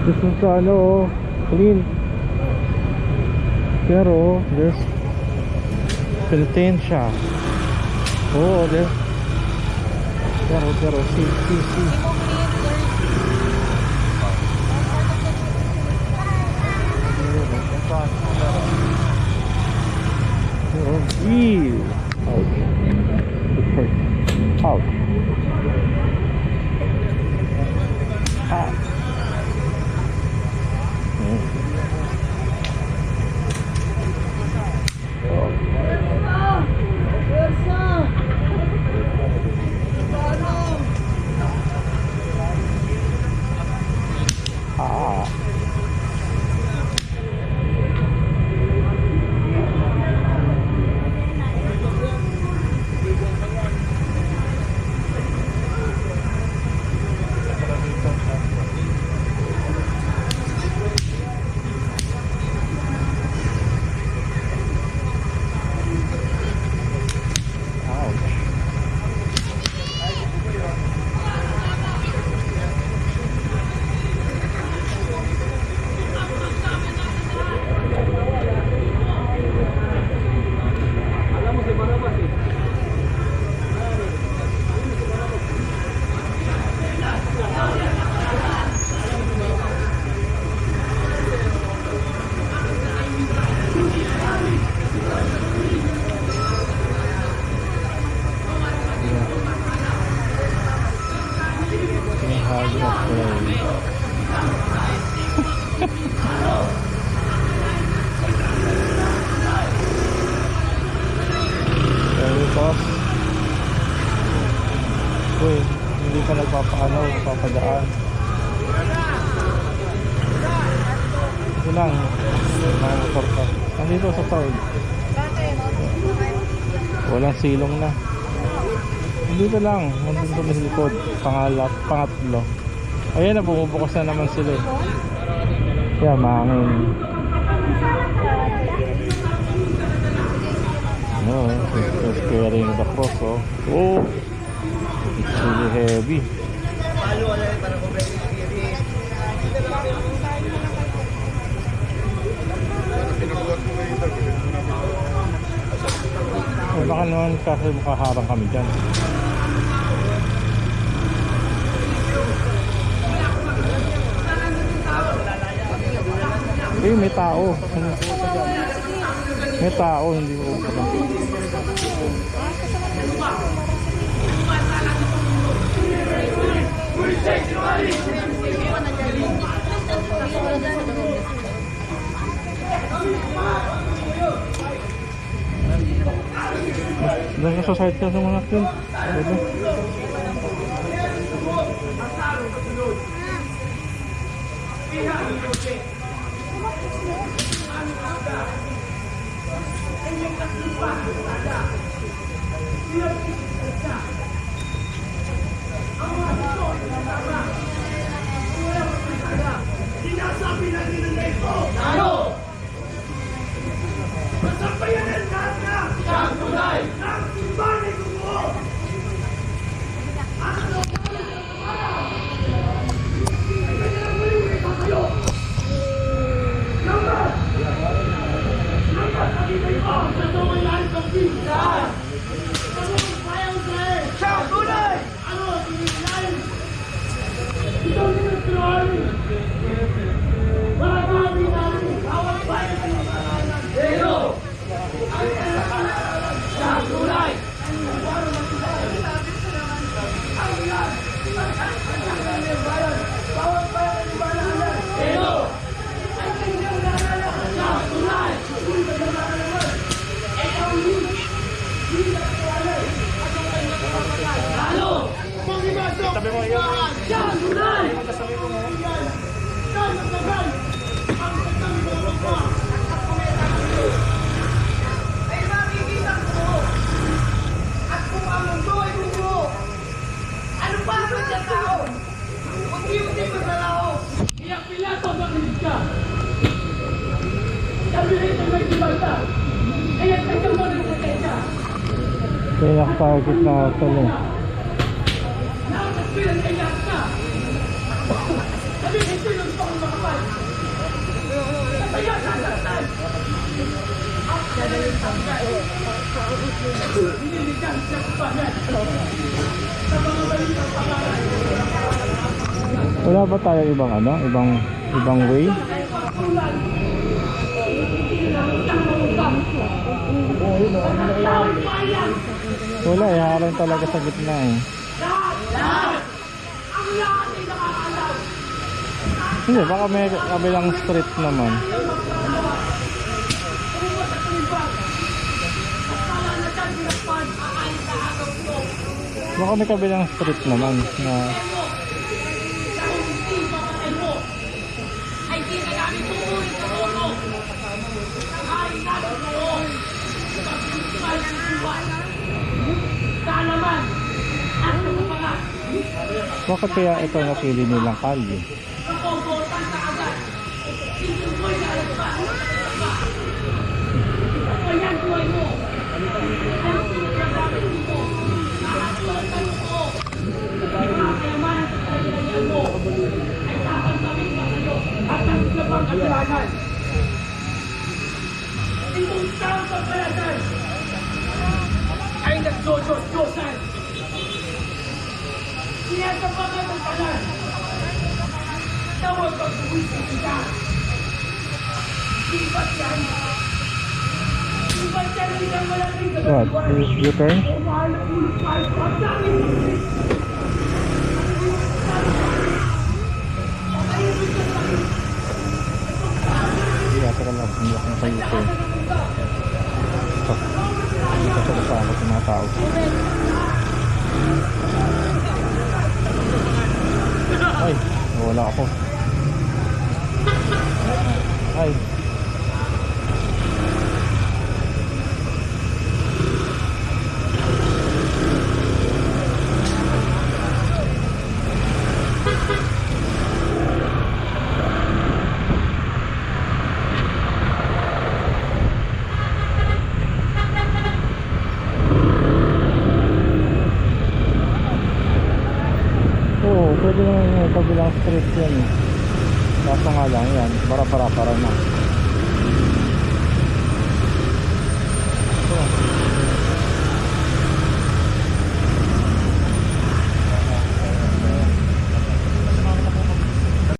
This is ano, clean. Pero there's penitensya. Oh, there's pero see. Oh, ew. Ouch. It hurts. Ouch. Ah. Uy, hindi pa papadaan. Ito lang, mga motor pa. Nandito sa town. Walang silong na. Nandito lang, nandito sa likod. Pangatlo. Ayan na, bumubukas na naman sila. Kaya mahangin. No, it's carrying the cross, oh. Oh, it's really heavy. Oh, baka naman kasi makaharang kami dyan. Eh, may tao. May tao, hindi ko doon sa side ka sa mga akin. Sinasabi natin ng ito! Tayo! Masampayan ang lahat na! Siyang tunay! Ng simbahan ay tumuo! Ano? Ay kanyang maliwin pa kayo! Lambat! Lambat! Nakikay ko! Sa tumayahin ng pinsan! Ano ang bayang Israel? Siyang tunay! Ano ang piniglayin? Ito ang pinagtuloy! Marami namin bawat bayan ng mga pero ang sa tulay ang yan bawat bayan ng bayan pero ang kanyang nalala sa tulay ikaw hindi nagkawalay at ang kanyang kapatay lalo pag-imasok sa tulay ay makikita ko at kung ang mundo ay buo ano pa ang mga tao unti-unti maglalao iyak Pilato makinig ka sabihin na may dibanda kaya't nagkamo ng sakensya kaya target na talo nakakaspilan kayak ka sabihin sinong pang mga Wala ba tayo ibang ano? Ibang way? Wala, iharang talaga sa gitna eh. Hindi, baka may kabilang street naman. Baka may kabilang street naman na bakit kaya ito napili nilang kalye? Itong taong pagpalatan ay nagdodot-dosan. Sinasapakan ng kalan. Tawag pag-uwisip kita. Sibat yan. Sibat yan isang malaking What? You turn? o mahal na ulo pa ito. Ang dami ng Iya, pero lang, hindi ako naka-U-turn. Kasi sa ako sa mga tao. Ay, wala ako. Ay. Oo, pwede naman yung kabilang street yan eh. Kaso nga lang yan, para na.